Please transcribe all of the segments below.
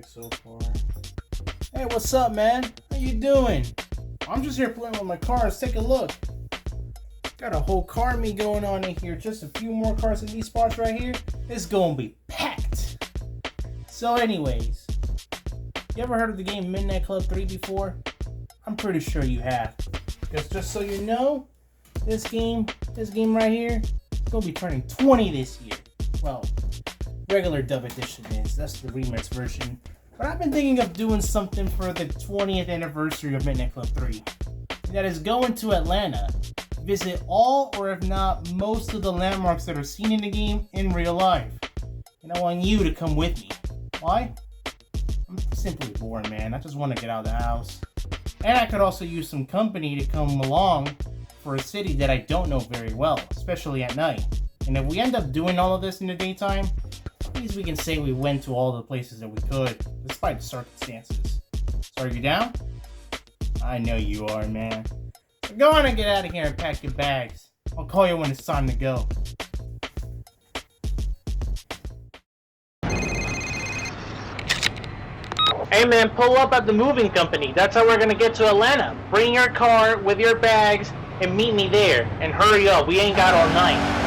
perfect so far. Hey, what's up, man? How you doing? I'm just here playing with my cars. Take a look. Got a whole car meet going on in here. Just a few more cars in these spots right here. It's gonna be packed. So anyways, you ever heard of the game Midnight Club 3 before? I'm pretty sure you have. Because just so you know, this game right here, is gonna be turning 20 this year. Well, regular dub edition is. That's the remix version. But I've been thinking of doing something for the 20th anniversary of Midnight Club 3. That is going to Atlanta. Visit all, or if not, most of the landmarks that are seen in the game in real life. And I want you to come with me. Why? I'm simply bored, man. I just want to get out of the house. And I could also use some company to come along for a city that I don't know very well, especially at night. And if we end up doing all of this in the daytime, at least we can say we went to all the places that we could, despite the circumstances. So are you down? I know you are, man. So go on and get out of here and pack your bags. I'll call you when it's time to go. Hey man, pull up at the moving company. That's how we're gonna get to Atlanta. Bring your car with your bags and meet me there. And hurry up, we ain't got all night.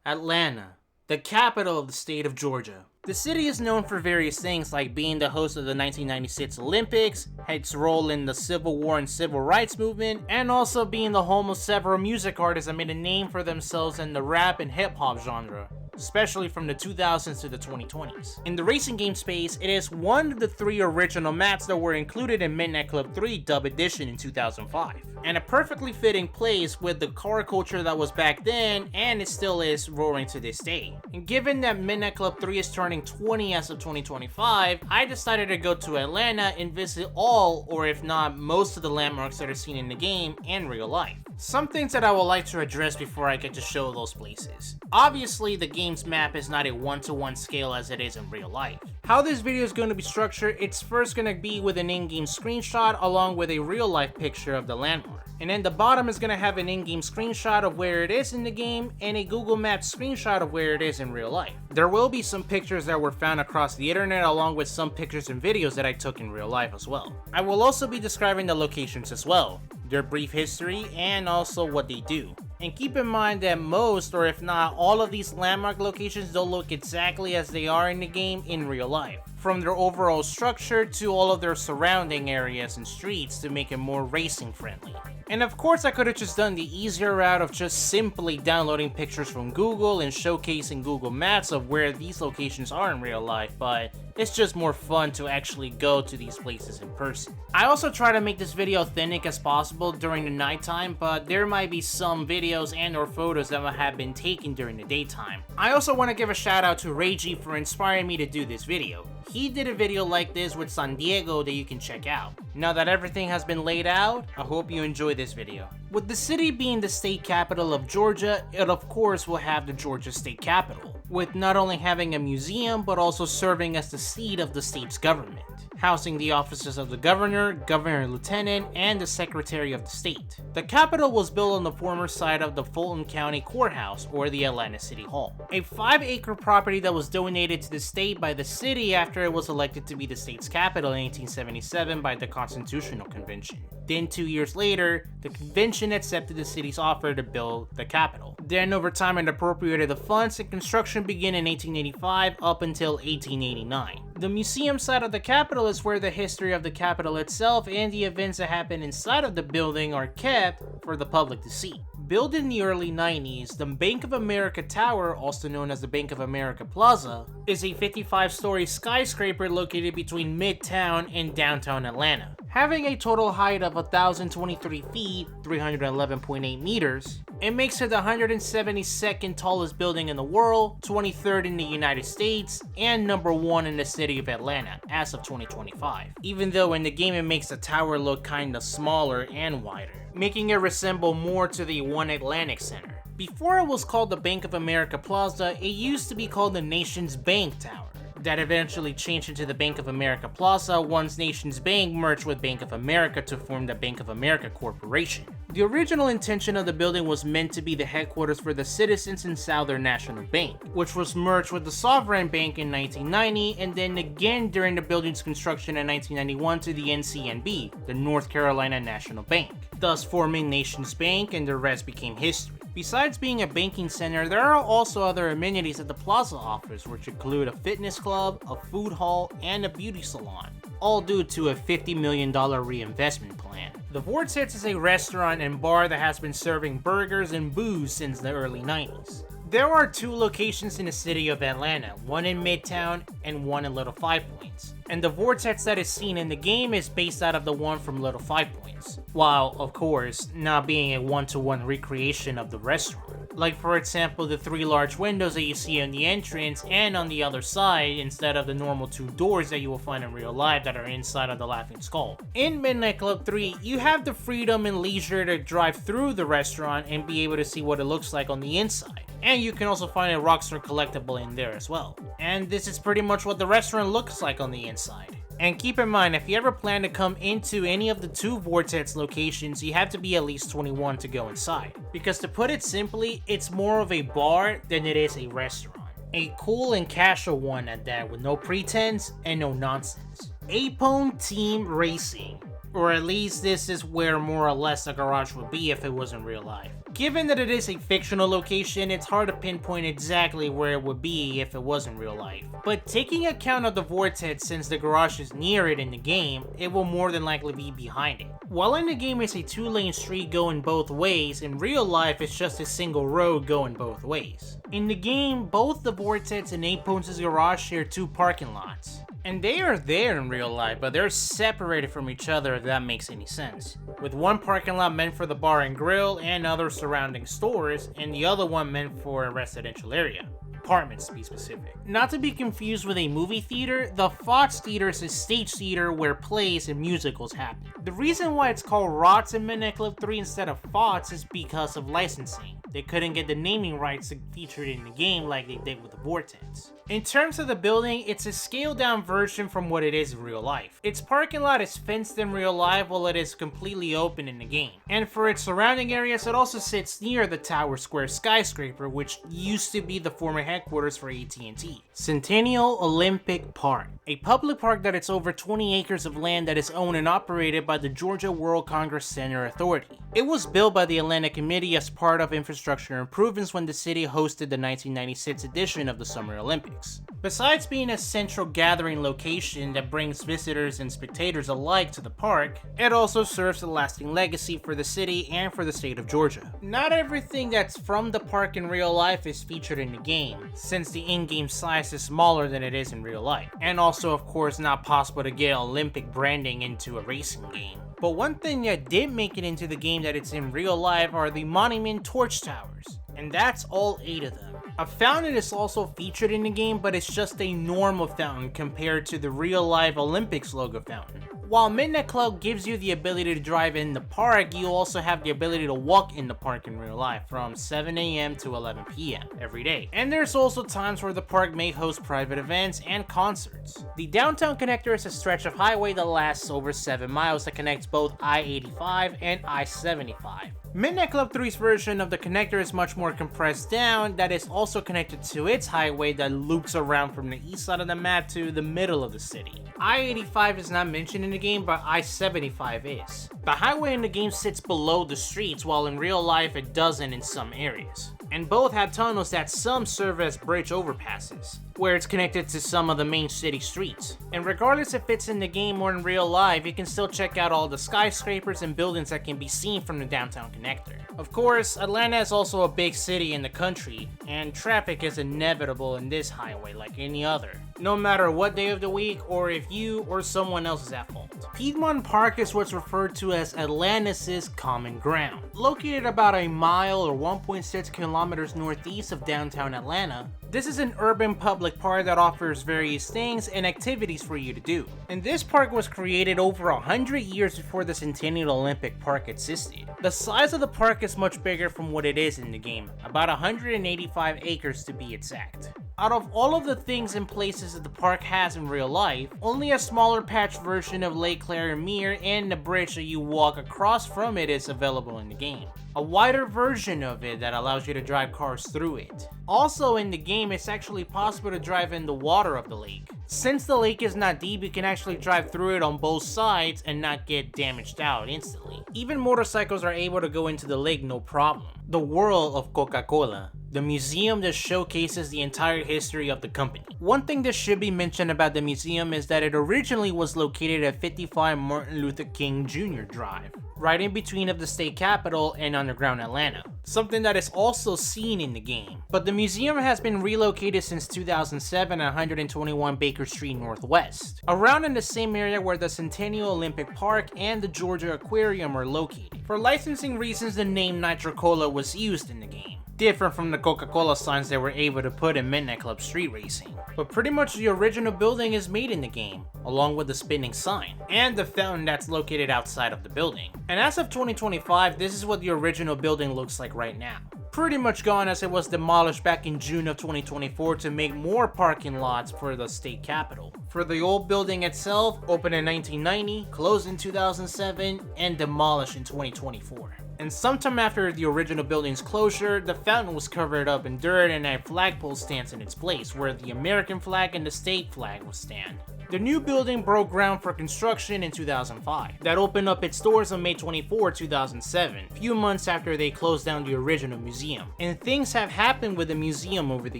Atlanta, the capital of the state of Georgia. The city is known for various things like being the host of the 1996 Olympics, its role in the Civil War and Civil Rights Movement, and also being the home of several music artists that made a name for themselves in the rap and hip-hop genre, especially from the 2000s to the 2020s. In the racing game space, it is one of the 3 original maps that were included in Midnight Club 3 Dub Edition in 2005, and a perfectly fitting place with the car culture that was back then, and it still is roaring to this day. And given that Midnight Club 3 is turning 20 as of 2025, I decided to go to Atlanta and visit all, or if not most of the landmarks that are seen in the game in real life. Some things that I would like to address before I get to show those places. Obviously, the game's map is not a one-to-one scale as it is in real life. How this video is going to be structured, it's first going to be with an in-game screenshot along with a real-life picture of the landmark. And then the bottom is going to have an in-game screenshot of where it is in the game and a Google Maps screenshot of where it is in real life. There will be some pictures that were found across the internet along with some pictures and videos that I took in real life as well. I will also be describing the locations as well, their brief history, and also what they do. And keep in mind that most, or if not all of these landmark locations don't look exactly as they are in the game in real life. From their overall structure to all of their surrounding areas and streets to make it more racing friendly. And of course I could have just done the easier route of just simply downloading pictures from Google and showcasing Google Maps of where these locations are in real life, but it's just more fun to actually go to these places in person. I also try to make this video authentic as possible during the nighttime, but there might be some videos and or photos that have been taken during the daytime. I also want to give a shout out to Reggie for inspiring me to do this video. He did a video like this with San Diego that you can check out. Now that everything has been laid out, I hope you enjoy this video. With the city being the state capital of Georgia, it of course will have the Georgia State Capitol, with not only having a museum but also serving as the seat of the state's government, housing the offices of the governor, governor lieutenant, and the secretary of the state. The Capitol was built on the former site of the Fulton County Courthouse, or the Atlanta City Hall, a 5-acre property that was donated to the state by the city after it was elected to be the state's capital in 1877 by the Constitutional Convention. Then 2 years later, the convention accepted the city's offer to build the Capitol. Then over time it appropriated the funds and construction began in 1885 up until 1889. The museum side of the Capitol is where the history of the Capitol itself and the events that happen inside of the building are kept for the public to see. Built in the early 90s, the Bank of America Tower, also known as the Bank of America Plaza, is a 55-story skyscraper located between Midtown and downtown Atlanta, Having a total height of 1,023 feet, 311.8 meters, it makes it the 172nd tallest building in the world, 23rd in the United States, and number 1 in the city of Atlanta as of 2025. Even though in the game it makes the tower look kinda smaller and wider, making it resemble more to the One Atlantic Center. Before it was called the Bank of America Plaza, it used to be called the Nations Bank Tower. That eventually changed into the Bank of America Plaza once Nations Bank merged with Bank of America to form the Bank of America Corporation. The original intention of the building was meant to be the headquarters for the Citizens and Southern National Bank, which was merged with the Sovereign Bank in 1990 and then again during the building's construction in 1991 to the NCNB, the North Carolina National Bank, thus forming Nations Bank, and the rest became history. Besides being a banking center, there are also other amenities that the plaza offers, which include a fitness club, a food hall, and a beauty salon, all due to a $50 million reinvestment plan. The Vortex is a restaurant and bar that has been serving burgers and booze since the early 90s. There are 2 locations in the city of Atlanta, one in Midtown and one in Little Five Points, and the Vortex that is seen in the game is based out of the one from Little Five Points, while, of course, not being a one-to-one recreation of the restaurant. Like, for example, the 3 large windows that you see on the entrance and on the other side instead of the normal 2 doors that you will find in real life that are inside of the Laughing Skull. In Midnight Club 3, you have the freedom and leisure to drive through the restaurant and be able to see what it looks like on the inside. And you can also find a Rockstar collectible in there as well. And this is pretty much what the restaurant looks like on the inside. And keep in mind, if you ever plan to come into any of the 2 Vortex locations, you have to be at least 21 to go inside. Because to put it simply, it's more of a bar than it is a restaurant. A cool and casual one at that, with no pretense and no nonsense. Apone Team Racing. Or at least this is where more or less the garage would be if it was in real life. Given that it is a fictional location, it's hard to pinpoint exactly where it would be if it was in real life. But taking account of the Vortex, since the garage is near it in the game, it will more than likely be behind it. While in the game it's a 2-lane street going both ways, in real life it's just a single road going both ways. In the game, both the Vortex and Apone's garage share 2 parking lots. And they are there in real life, but they're separated from each other, if that makes any sense. With one parking lot meant for the bar and grill and other surrounding stores, and the other one meant for a residential area. Apartments to be specific. Not to be confused with a movie theater, the Fox Theater is a stage theater where plays and musicals happen. The reason why it's called Rots in Midnight Club 3 instead of Fox is because of licensing. They couldn't get the naming rights to feature it in the game like they did with the Vortex. In terms of the building, it's a scaled down version from what it is in real life. Its parking lot is fenced in real life while it is completely open in the game. And for its surrounding areas, it also sits near the Tower Square skyscraper, which used to be the former headquarters for AT&T. Centennial Olympic Park, a public park that is over 20 acres of land that is owned and operated by the Georgia World Congress Center Authority. It was built by the Atlanta Committee as part of infrastructure improvements when the city hosted the 1996 edition of the Summer Olympics. Besides being a central gathering location that brings visitors and spectators alike to the park, it also serves a lasting legacy for the city and for the state of Georgia. Not everything that's from the park in real life is featured in the game, since the in-game size is smaller than it is in real life, and also of course not possible to get Olympic branding into a racing game. But one thing that did make it into the game that it's in real life are the Monument Torch Towers, and that's all 8 of them. A fountain is also featured in the game, but it's just a normal fountain compared to the real life Olympics logo fountain. While Midnight Club gives you the ability to drive in the park, you also have the ability to walk in the park in real life from 7 AM to 11 PM every day. And there's also times where the park may host private events and concerts. The Downtown Connector is a stretch of highway that lasts over 7 miles that connects both I-85 and I-75. Midnight Club 3's version of the connector is much more compressed down, that is also connected to its highway that loops around from the east side of the map to the middle of the city. I-85 is not mentioned in the game, but I-75 is. The highway in the game sits below the streets, while in real life it doesn't in some areas. And both have tunnels that some serve as bridge overpasses. where it's connected to some of the main city streets. And regardless if it's in the game or in real life, you can still check out all the skyscrapers and buildings that can be seen from the downtown connector. Of course, Atlanta is also a big city in the country, and traffic is inevitable in this highway like any other, no matter what day of the week or if you or someone else is at fault. Piedmont Park is what's referred to as Atlantis' common ground. Located about a mile or 1.6 kilometers northeast of downtown Atlanta, this is an urban public park that offers various things and activities for you to do. And this park was created over 100 years before the Centennial Olympic Park existed. The size of the park is much bigger from what it is in the game, about 185 acres to be exact. Out of all of the things and places that the park has in real life, only a smaller patch version of Lake Clarimere and the bridge that you walk across from it is available in the game. A wider version of it that allows you to drive cars through it. Also in the game, it's actually possible to drive in the water of the lake. Since the lake is not deep, you can actually drive through it on both sides and not get damaged out instantly. Even motorcycles are able to go into the lake no problem. The world of Coca-Cola, the museum that showcases the entire history of the company. One thing that should be mentioned about the museum is that it originally was located at 55 Martin Luther King Jr. Drive, right in between of the state capitol and underground Atlanta, something that is also seen in the game. But the museum has been relocated since 2007 at 121 Baker Street Northwest, around in the same area where the Centennial Olympic Park and the Geaorgia Aquarium are located. For licensing reasons, the name Nitro Cola was used in the game, different from the Coca-Cola signs they were able to put in Midnight Club Street Racing. But pretty much the original building is made in the game, along with the spinning sign, and the fountain that's located outside of the building. And as of 2025, this is what the original building looks like right now. Pretty much gone, as it was demolished back in June of 2024 to make more parking lots for the state capitol. For the old building itself, opened in 1990, closed in 2007, and demolished in 2024. And sometime after the original building's closure, the fountain was covered up in dirt and a flagpole stands in its place, where the American flag and the state flag would stand. The new building broke ground for construction in 2005. That opened up its doors on May 24, 2007, a few months after they closed down the original museum. And things have happened with the museum over the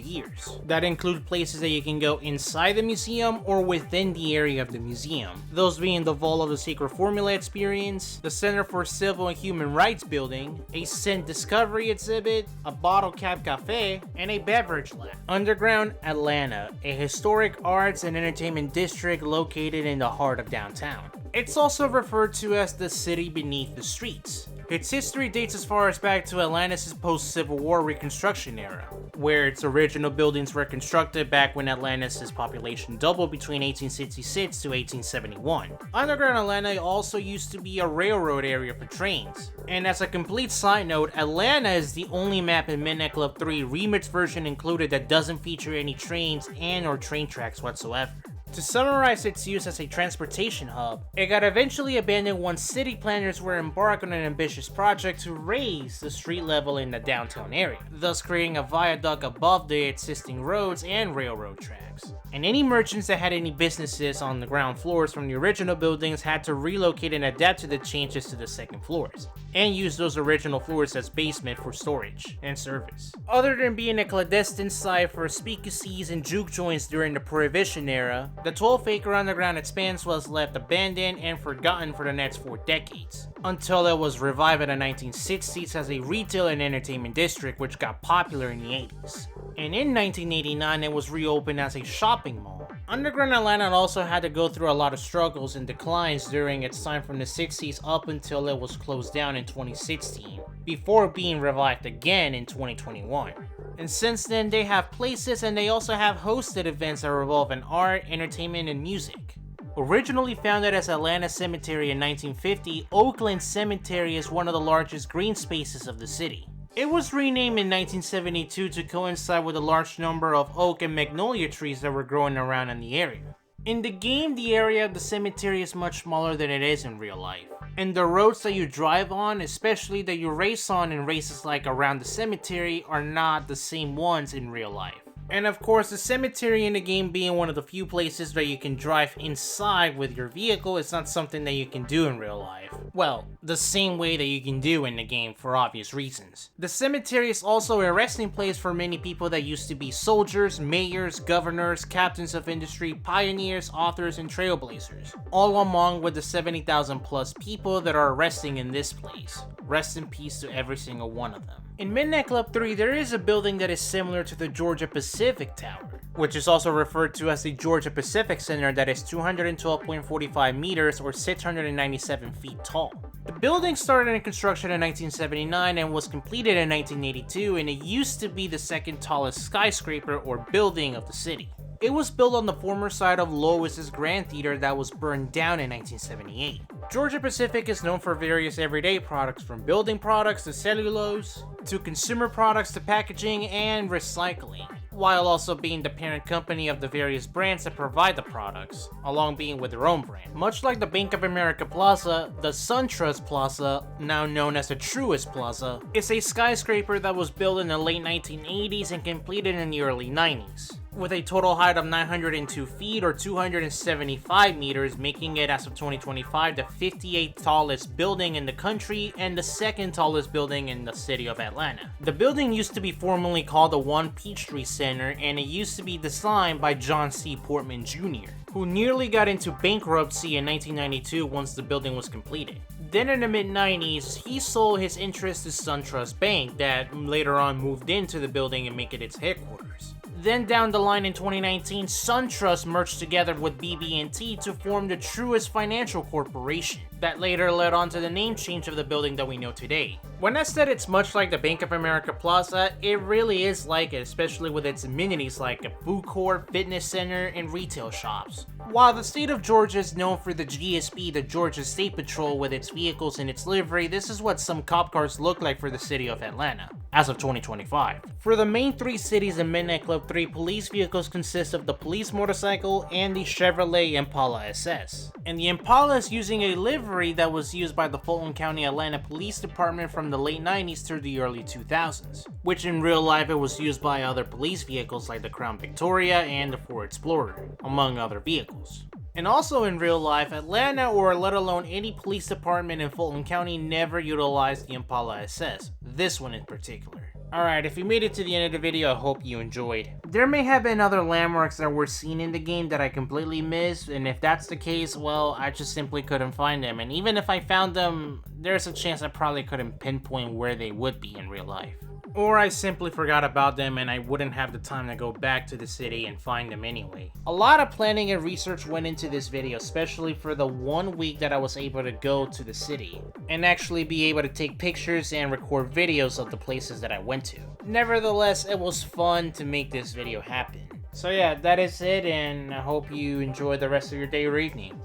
years. That include places that you can go inside the museum or within the area of the museum. Those being the Vault of the Secret Formula experience, the Center for Civil and Human Rights building, a scent discovery exhibit, a bottle cap cafe, and a beverage lab. Underground Atlanta, a historic arts and entertainment district located in the heart of downtown. It's also referred to as the city beneath the streets. Its history dates as far as back to Atlantis' post-Civil War Reconstruction era, where its original buildings were constructed back when Atlantis' population doubled between 1866 to 1871. Underground Atlanta also used to be a railroad area for trains. And as a complete side note, Atlanta is the only map in Midnight Club 3 Remix version included that doesn't feature any trains and or train tracks whatsoever. To summarize its use as a transportation hub, it got eventually abandoned once city planners were embarked on an ambitious project to raise the street level in the downtown area, thus creating a viaduct above the existing roads and railroad tracks. And any merchants that had any businesses on the ground floors from the original buildings had to relocate and adapt to the changes to the second floors, and use those original floors as basement for storage and service. Other than being a clandestine site for speakeasies and juke joints during the Prohibition era, the 12-acre underground expanse was left abandoned and forgotten for the next 4 decades, until it was revived in the 1960s as a retail and entertainment district which got popular in the 80s. And in 1989 it was reopened as a shopping mall. Underground Atlanta also had to go through a lot of struggles and declines during its time from the 60s up until it was closed down in 2016, before being revived again in 2021. And since then, they have places and they also have hosted events that revolve in art, entertainment, and music. Originally founded as Atlanta Cemetery in 1950, Oakland Cemetery is one of the largest green spaces of the city. It was renamed in 1972 to coincide with a large number of oak and magnolia trees that were growing around in the area. In the game, the area of the cemetery is much smaller than it is in real life. And the roads that you drive on, especially that you race on in races like around the cemetery, are not the same ones in real life. And of course, the cemetery in the game being one of the few places that you can drive inside with your vehicle is not something that you can do in real life. Well, the same way that you can do in the game for obvious reasons. The cemetery is also a resting place for many people that used to be soldiers, mayors, governors, captains of industry, pioneers, authors, and trailblazers, all among with the 70,000 plus people that are resting in this place. Rest in peace to every single one of them. In Midnight Club 3, there is a building that is similar to the Georgia Pacific Tower, which is also referred to as the Georgia Pacific Center, that is 212.45 meters or 697 feet tall. The building started in construction in 1979 and was completed in 1982, and it used to be the second tallest skyscraper or building of the city. It was built on the former site of Lois's Grand Theater that was burned down in 1978. Georgia Pacific is known for various everyday products, from building products to cellulose, to consumer products to packaging and recycling, while also being the parent company of the various brands that provide the products, along being with their own brand. Much like the Bank of America Plaza, the SunTrust Plaza, now known as the Truist Plaza, is a skyscraper that was built in the late 1980s and completed in the early 90s. With a total height of 902 feet or 275 meters, making it as of 2025 the 58th tallest building in the country and the second tallest building in the city of Atlanta. The building used to be formerly called the One Peachtree Center, and it used to be designed by John C. Portman Jr., who nearly got into bankruptcy in 1992 once the building was completed. Then in the mid-90s, he sold his interest to SunTrust Bank, that later on moved into the building and make it its headquarters. Then down the line in 2019, SunTrust merged together with BB&T to form the Truist Financial Corporation, that later led on to the name change of the building that we know today. When I said it's much like the Bank of America Plaza, it really is like it, especially with its amenities like a food court, fitness center, and retail shops. While the state of Georgia is known for the GSP, the Georgia State Patrol, with its vehicles and its livery, this is what some cop cars look like for the city of Atlanta, as of 2025. For the main three cities in Midnight Club 3, police vehicles consist of the police motorcycle and the Chevrolet Impala SS. And the Impala is using a livery that was used by the Fulton County Atlanta Police Department from the late 90s through the early 2000s, which in real life it was used by other police vehicles like the Crown Victoria and the Ford Explorer, among other vehicles. And also in real life, Atlanta, or let alone any police department in Fulton County, never utilized the Impala SS, this one in particular. Alright, if you made it to the end of the video, I hope you enjoyed. There may have been other landmarks that were seen in the game that I completely missed, and if that's the case, well, I just simply couldn't find them. And even if I found them, there's a chance I probably couldn't pinpoint where they would be in real life. Or I simply forgot about them and I wouldn't have the time to go back to the city and find them anyway. A lot of planning and research went into this video, especially for the 1 week that I was able to go to the city and actually be able to take pictures and record videos of the places that I went to. Nevertheless, it was fun to make this video happen. So yeah, that is it, and I hope you enjoy the rest of your day or evening.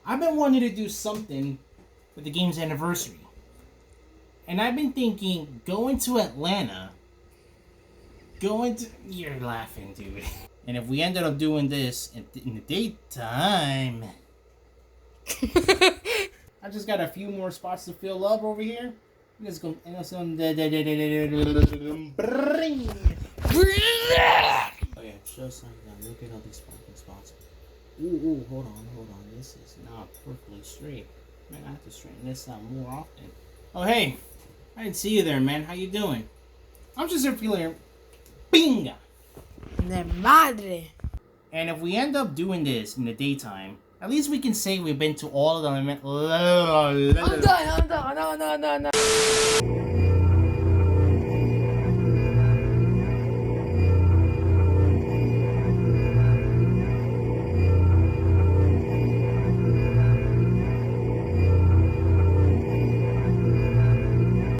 I've been wanting to do something with the game's anniversary. And I've been thinking, going to Atlanta, you're laughing, dude. And if we ended up doing this in the daytime, I just got a few more spots to fill up over here. I'm just going, oh yeah, just like that. Look at all these fucking spots. Ooh, hold on. This is not perfectly straight. Man, I have to straighten this out more often. Oh, hey. I didn't see you there, man. How you doing? I'm just here feeling pinga. De madre. And if we end up doing this in the daytime, at least we can say we've been to all of them. I'm done. No.